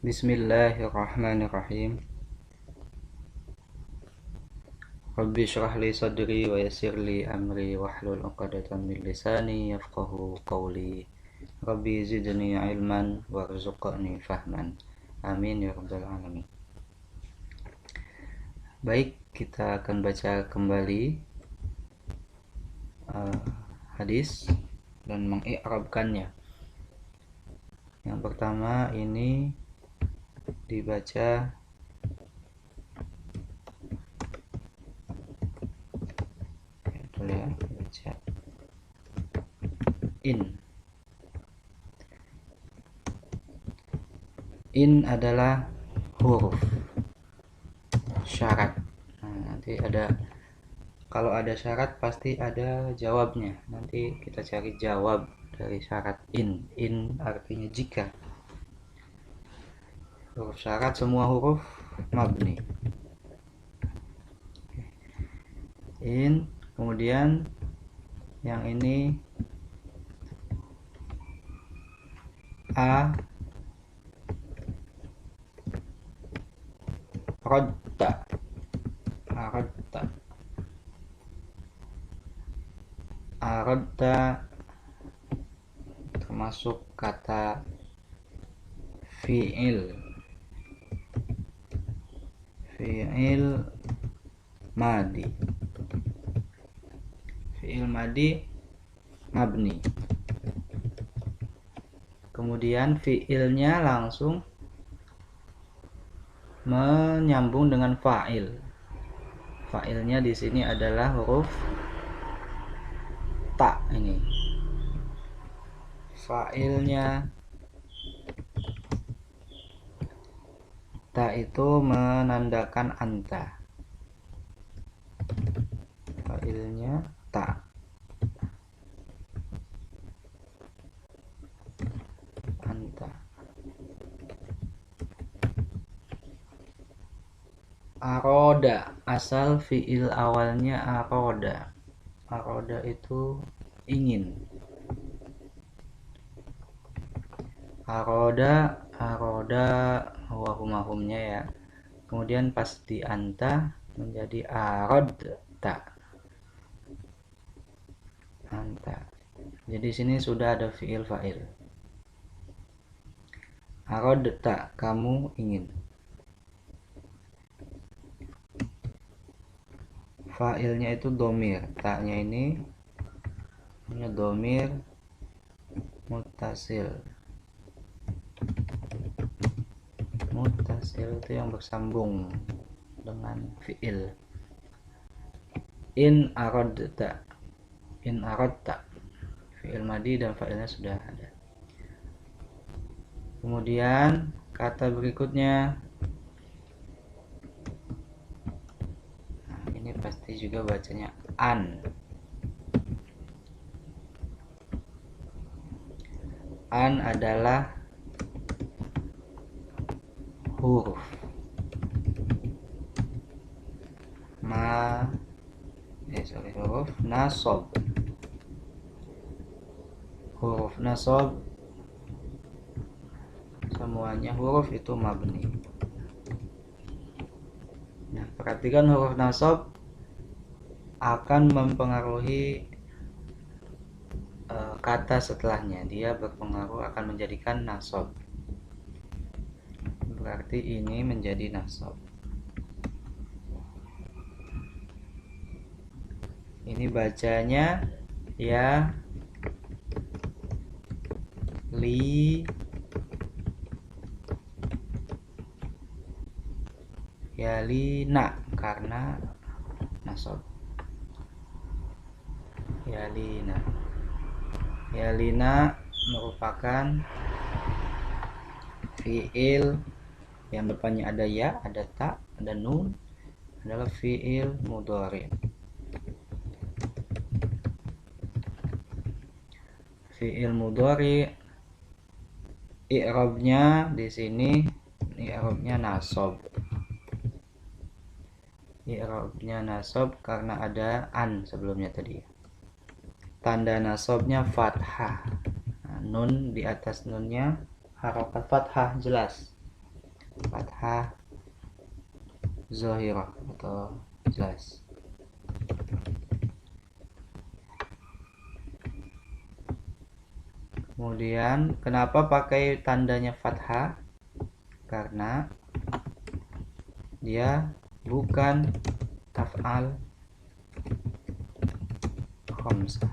Bismillahirrahmanirrahim. Rabbi shrah li sadri wa yassir li amri wahlul 'uqdatam min lisani yafqahu qawli. Rabbi zidni ilman warzuqni fahman. Amin ya rabbal alamin. Baik, kita akan baca kembali hadis dan mengi'rabkannya. Yang pertama ini dibaca baca in adalah huruf syarat. Nanti kalau ada syarat pasti ada jawabnya. Nanti kita cari jawab dari syarat in artinya jika. Huruf syarat semua huruf mabni. In, kemudian yang ini aradta termasuk kata fi'il madi. Fi'il madi mabni. Kemudian fi'ilnya langsung menyambung dengan fa'il. Fa'ilnya di sini adalah huruf ta ini. Fa'ilnya ta itu menandakan anta. Fa'ilnya ta. Anta. Aroda, asal fi'il awalnya aroda. Aroda itu ingin. Aroda wahumahumnya ya. Kemudian pas di anta menjadi arodta. Anta. Jadi sini sudah ada fi'il fa'il. Arodta, kamu ingin. Fa'ilnya itu domir. Ta-nya ini domir mutasil. Mutasil itu yang bersambung dengan fi'il. In aradta. Fi'il madi dan fa'ilnya sudah ada. Kemudian kata berikutnya, ini pasti juga bacanya an. An adalah huruf huruf nasab. Huruf nasab semuanya huruf itu mabni. Nah, perhatikan huruf nasab akan mempengaruhi kata setelahnya. Dia berpengaruh akan menjadikan nasab. Berarti ini menjadi nasab. Ini bacanya ya lina karena nasab. Yalina merupakan fi'il yang depannya ada ya, ada ta, ada nun, adalah fi'il mudhari. Fi'il mudhari i'rabnya di sini i'rabnya nasab. I'rabnya nasab karena ada an sebelumnya tadi. Tanda nasabnya fathah. Nun di atas nunnya harokat fathah jelas. fathah zahirah atau jelas. Kemudian kenapa pakai tandanya fathah? Karena dia bukan af'al khamsah.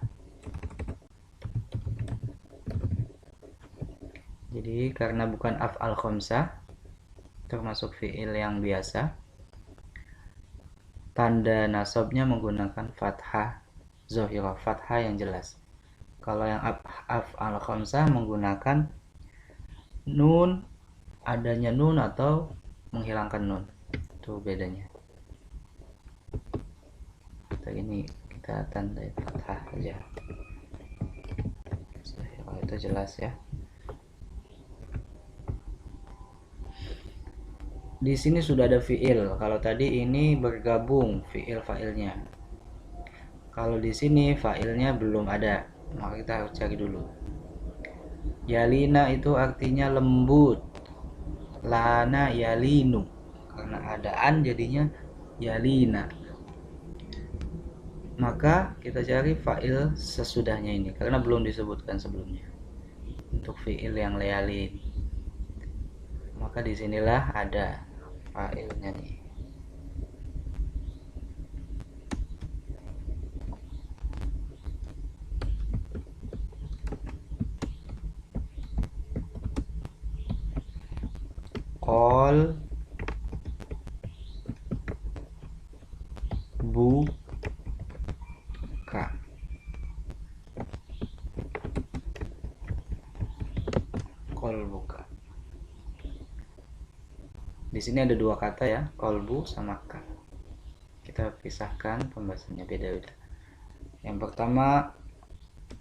Jadi karena bukan af'al khamsah, termasuk fi'il yang biasa, tanda nasabnya menggunakan fathah zahirah, fathah yang jelas. Kalau yang af'al khamsah menggunakan nun, adanya nun atau menghilangkan nun. Itu bedanya. Ini kita tandai fathah aja. Zahirah itu jelas ya. Di sini sudah ada fi'il. Kalau tadi ini bergabung fi'il fa'ilnya. Kalau di sini fa'ilnya belum ada, maka kita harus cari dulu. Yalina itu artinya lembut. Lana yalinu. Karena adaan jadinya yalina. Maka kita cari fa'il sesudahnya ini karena belum disebutkan sebelumnya. Untuk fi'il yang layalin. Maka disinilah ada fa'ilnya nih. Qol buka. Qol buka. Di sini ada dua kata ya, kolbu sama ka. Kita pisahkan pembahasannya beda-beda. Yang pertama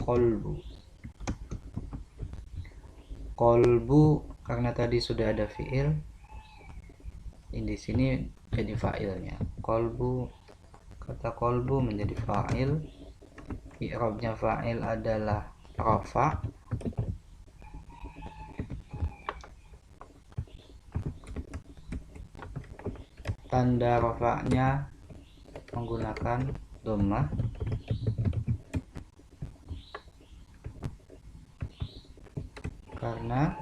kolbu. Kolbu karena tadi sudah ada fiil, di sini jadi fa'ilnya. Kolbu, kata kolbu menjadi fa'il. I'rabnya fa'il adalah rafa. Tanda rafa'nya menggunakan dhammah. Karena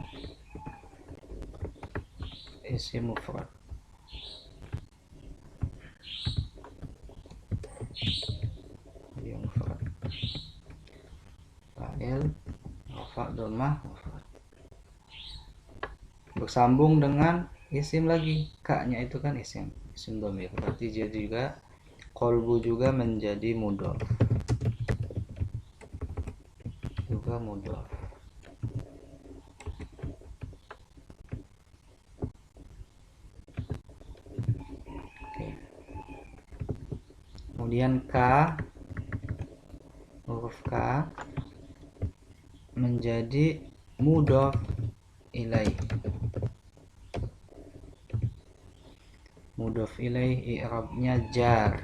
isim mufrad. Dia mufrad. Fa'il rafa' dhammah mufrad. Bersambung dengan isim lagi, ka-nya itu kan isim dhamir. Berarti dia juga kolbu juga menjadi mudhof. Juga mudhof. Oke. Kemudian ka, huruf ka menjadi mudhof ilaih. Mudhof ilaih i'rabnya jar.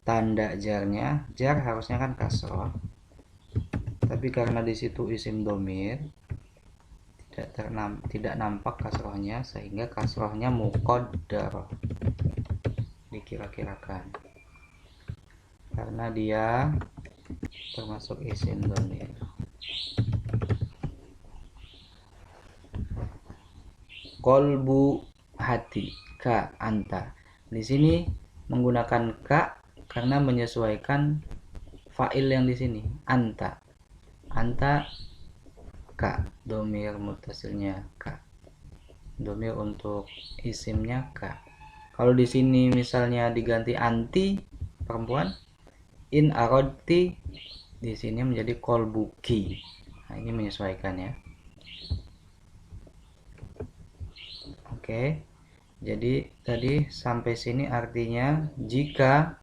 Tanda jarnya, jar harusnya kan kasroh. Tapi karena di situ isim dhamir, tidak nampak kasrohnya, sehingga kasrohnya muqaddarah. Dikira-kirakan. Karena dia termasuk isim dhamir. Kolbu hati, ka, anta. Di sini menggunakan ka karena menyesuaikan fa'il yang di sini, anta. Anta ka, dhamir muttasilnya ka. Dhamir untuk isimnya ka. Kalau di sini misalnya diganti anti, perempuan, in aradti, di sini menjadi kolbuki. Nah, ini menyesuaikan ya. Oke. Jadi tadi sampai sini artinya jika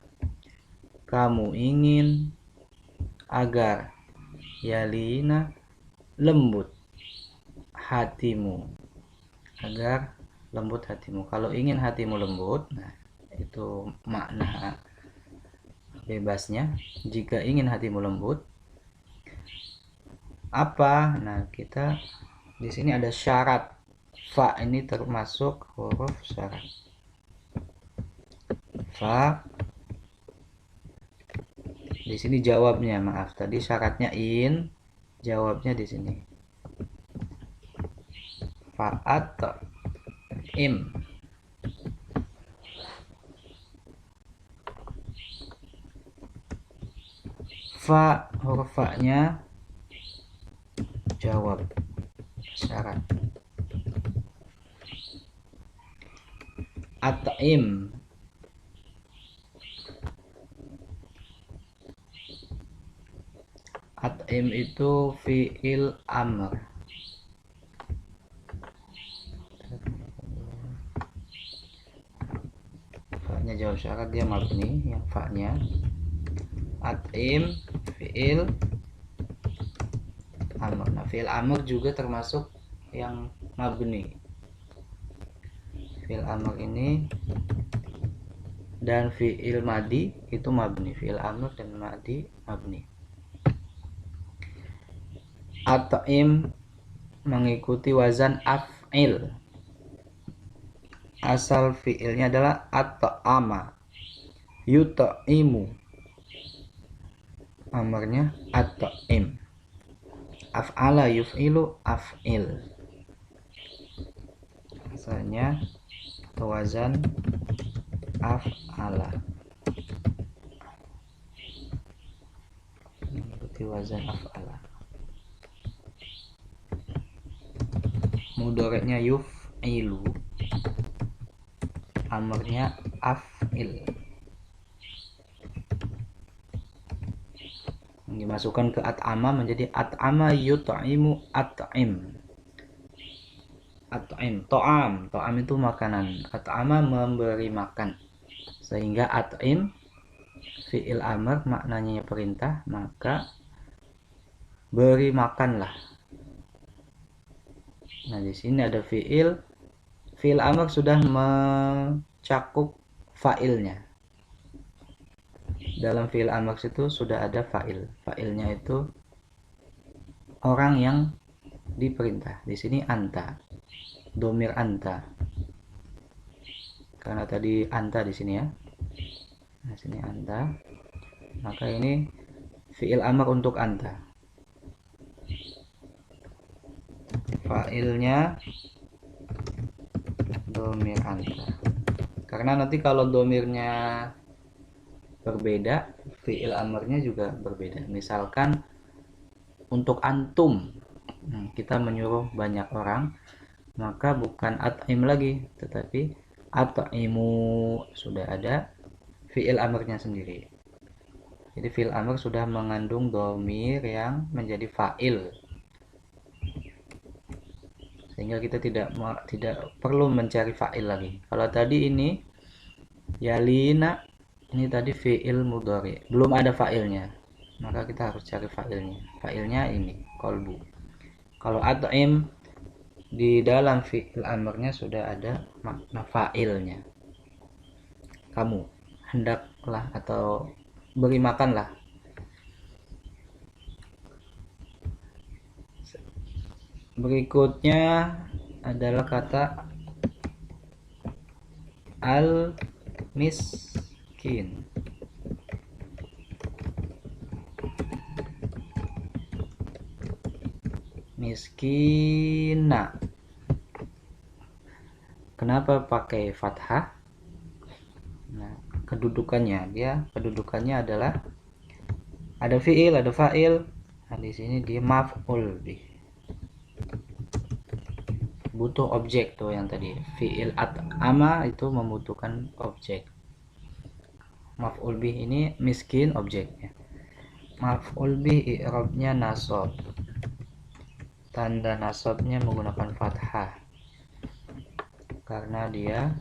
kamu ingin agar yalina lembut hatimu, agar lembut hatimu. Kalau ingin hatimu lembut, nah itu makna bebasnya. Jika ingin hatimu lembut, apa? Nah, kita di sini ada syarat. Fa ini termasuk huruf syarat. Fa. Di sini jawabnya, maaf. Tadi syaratnya in, jawabnya di sini. Fa'at im. Fa, huruf fa-nya jawab syarat. At'im. At'im itu fi'il amr. Fa-nya jawab syarat, dia mabni yang fa-nya. At'im fi'il amr. Nah, fi'il amr juga termasuk yang mabni. Fi'il amr ini dan fi'il madi itu mabni. Fi'il amr dan madi mabni. At'im mengikuti wazan af'il. Asal fi'ilnya adalah at'ama. Yut'imu. Amarnya at'im. Af'ala yuf'ilu af'il. Asalnya wazan af'ala. Mengikuti wazan af'ala. Mudhari'nya yuf'ilu. Amarnya af'il. Dimasukkan ke at'ama menjadi at'ama yut'imu at'im. At'im, to'am. To'am itu makanan. At'ama memberi makan. Sehingga at'im fi'il amr maknanya perintah, maka beri makanlah. Nah, di sini ada fi'il. Fi'il amr sudah mencakup fa'ilnya. Dalam fi'il amr itu sudah ada fa'il. Fa'ilnya itu orang yang diperintah. Di sini anta. Domir anta. Karena tadi anta di sini ya. Nah, sini anta. Maka ini fi'il amr untuk anta. Fa'ilnya domir anta. Karena nanti kalau domirnya berbeda, fi'il amrnya juga berbeda. Misalkan untuk antum, kita menyuruh banyak orang, maka bukan at'im lagi, tetapi at'imu. Sudah ada fi'il amrnya sendiri. Jadi fi'il amr sudah mengandung domir yang menjadi fa'il, sehingga kita tidak perlu mencari fa'il lagi. Kalau tadi ini yalina, ini tadi fi'il mudhari, belum ada fa'ilnya, maka kita harus cari fa'ilnya. Fa'ilnya ini kolbu. Kalau at'im, di dalam fi'il amrnya sudah ada makna fa'ilnya. Kamu hendaklah atau beri makanlah. Berikutnya adalah kata al-miskin. Miskina. Kenapa pakai fathah? Nah, kedudukannya adalah ada fi'il, ada fa'il. Nah, di sini dia maf'ul bih. Butuh objek tuh yang tadi. Fi'il at'ama itu membutuhkan objek. Maf'ul bih ini miskin objeknya. Maf'ul bih i'rabnya nasab. Tanda nasabnya menggunakan fathah. Karena dia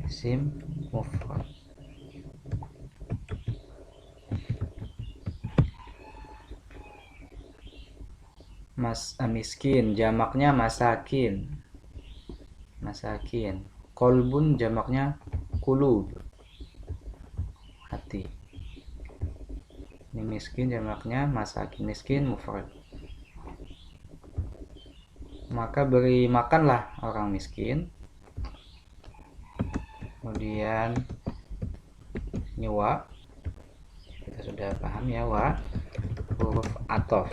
isim mufrad. Miskin jamaknya masakin. Masakin. Kolbun jamaknya kulub. Hati. Ini miskin jamaknya masakin. Miskin mufrad. maka beri makanlah orang miskin. Kemudian ini wa, kita sudah paham ya, wa huruf atof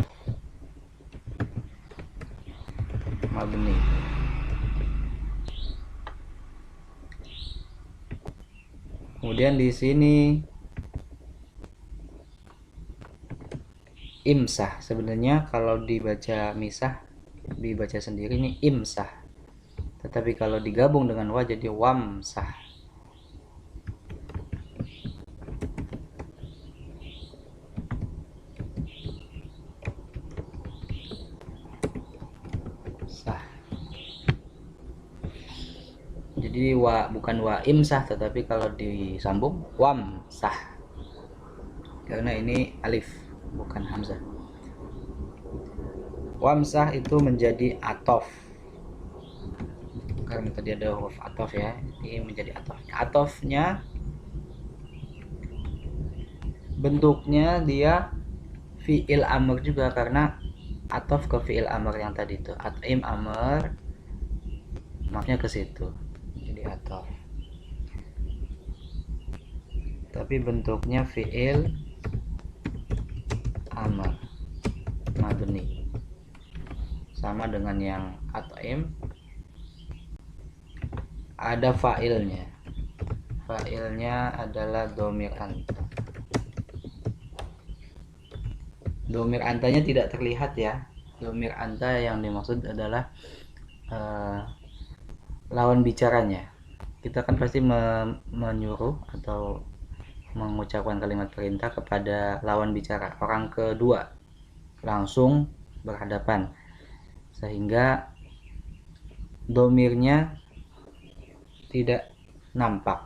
mabni. Kemudian di sini imsah, sebenarnya kalau dibaca misah, dibaca sendiri ini imsah, tetapi kalau digabung dengan wa jadi wamsah. Sah. Jadi wa bukan wa imsah, tetapi kalau disambung wamsah, karena ini alif bukan hamzah. Wamsah itu menjadi atof, karena tadi ada huruf atof ya, ini menjadi atofnya. Atofnya bentuknya dia fi'il amr juga, karena atof ke fi'il amr yang tadi itu, at'im amr, maknya ke situ, jadi atof. Tapi bentuknya fi'il amr mabni, sama dengan yang at'im, ada fa'ilnya. Fa'ilnya adalah domir anta. Domir antanya tidak terlihat ya. Domir anta yang dimaksud adalah lawan bicaranya. Kita kan pasti menyuruh atau mengucapkan kalimat perintah kepada lawan bicara, orang kedua, langsung berhadapan, sehingga domirnya tidak nampak.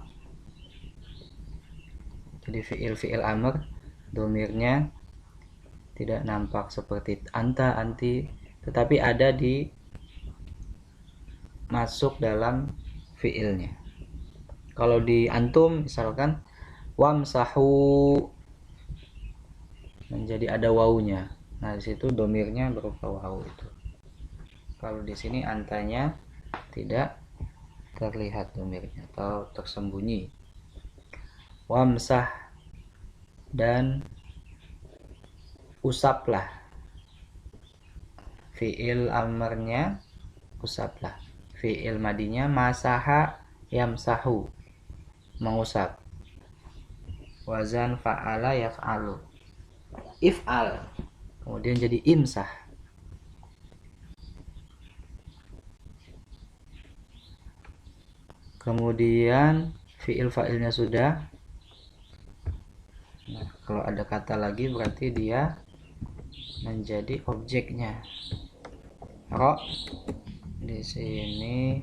Jadi fi'il amr domirnya tidak nampak seperti anta, anti, tetapi ada di masuk dalam fi'ilnya. Kalau di antum misalkan wamsahu, menjadi ada wawunya. Nah, di situ domirnya berupa wawu itu. Kalau di sini antanya tidak terlihat domirnya atau tersembunyi. Wamsah, dan usaplah. Fi'il amarnya usaplah. Fi'il madinya masaha yamsahu, mengusap. Wazan fa'ala yaf'alu, if'al, kemudian jadi imsah. Kemudian fi'il fa'ilnya sudah. Nah, kalau ada kata lagi berarti dia menjadi objeknya. Ro di sini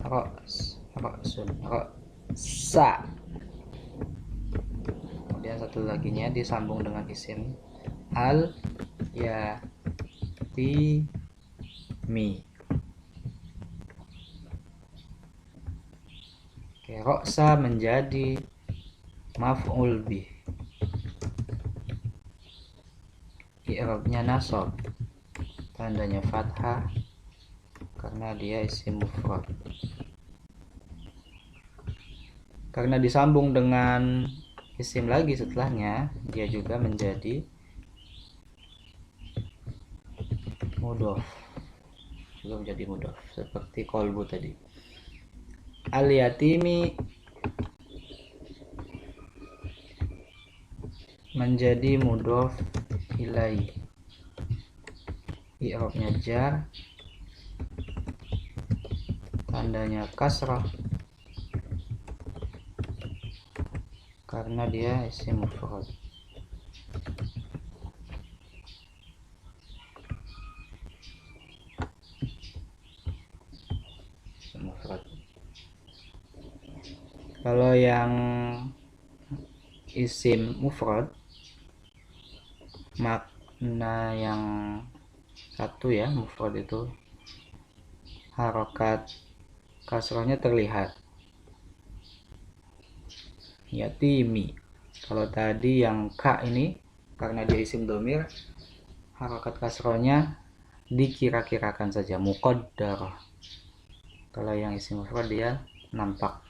ro'sun, sa. Kemudian satu laginya disambung dengan isim al yatimi. Oke, ro'sa menjadi maf'ul bih. I'rabnya nasab, tandanya fathah karena dia isim mufrad. Karena disambung dengan isim lagi setelahnya, dia juga menjadi mudhof, juga menjadi mudhof seperti kolbu tadi. Al-yatimi menjadi mudhof ilaih. I'rabnya jar, tandanya kasrah karena dia isim mufrad. Kalau yang isim mufrad, makna yang satu ya, mufrad itu harokat kasrahnya terlihat, yatimi. Kalau tadi yang ka ini karena dia isim domir, harokat kasrohnya dikira-kirakan saja, muqaddarah. Kalau yang isim mufrad dia nampak.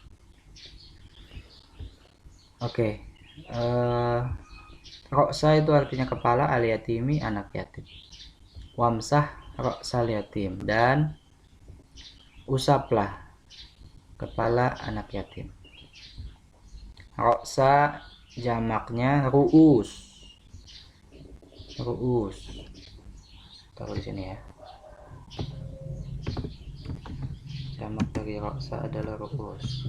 Oke. Roksa itu artinya kepala, al-yatimi anak yatim. Wamsah roksal yatim, dan usaplah kepala anak yatim. Roksa jamaknya ru'us. Taruh di sini ya. Jamak dari roksa adalah ru'us.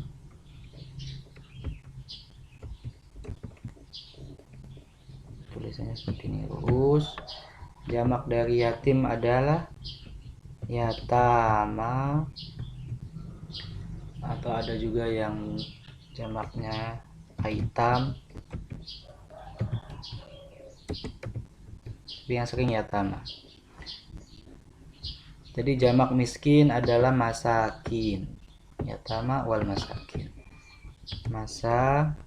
Tulisannya seperti ini, ru'us. Jamak dari yatim adalah yatama, atau ada juga yang jamaknya aitam, tapi yang sering yatama. Jadi jamak miskin adalah masakin, yatama wal masakin. Masakin.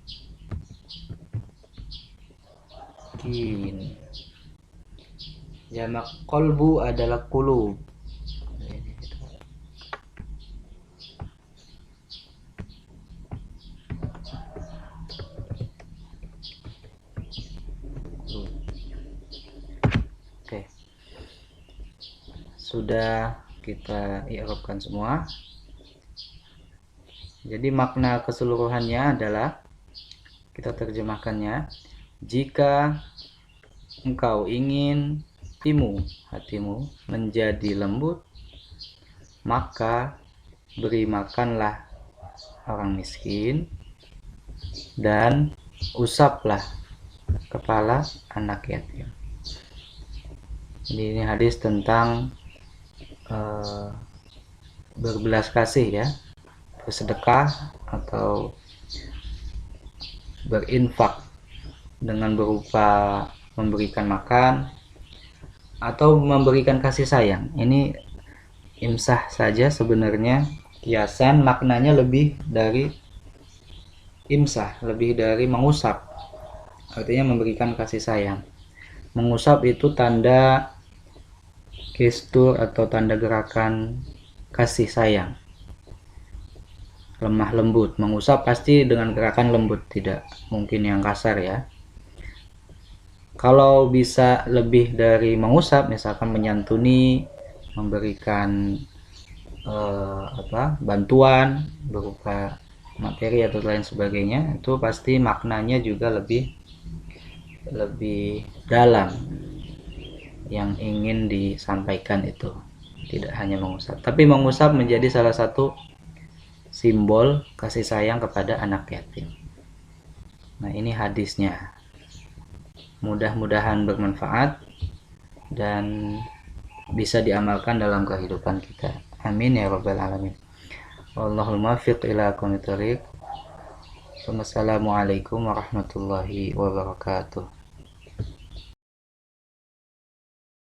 Jamak kolbu adalah kulub. Oke. Sudah kita i'rabkan semua. Jadi makna keseluruhannya adalah, kita terjemahkannya, jika engkau ingin hatimu menjadi lembut, maka beri makanlah orang miskin dan usaplah kepala anak yatim. Jadi ini hadis tentang berbelas kasih ya, bersedekah atau berinfak dengan berupa memberikan makan atau memberikan kasih sayang. Ini imsah saja sebenarnya, kiasan maknanya lebih dari imsah, lebih dari mengusap, artinya memberikan kasih sayang. Mengusap itu tanda gestur atau tanda gerakan kasih sayang, lemah lembut. Mengusap pasti dengan gerakan lembut, tidak mungkin yang kasar ya. Kalau bisa lebih dari mengusap, misalkan menyantuni, memberikan bantuan berupa materi atau lain sebagainya, itu pasti maknanya juga lebih dalam yang ingin disampaikan itu, tidak hanya mengusap. Tapi mengusap menjadi salah satu simbol kasih sayang kepada anak yatim. Nah, ini hadisnya. Mudah-mudahan bermanfaat dan bisa diamalkan dalam kehidupan kita. Amin ya rabbal alamin. Wallahul muwaffiq ila aqwamit thoriq. Wassalamualaikum warahmatullahi wabarakatuh.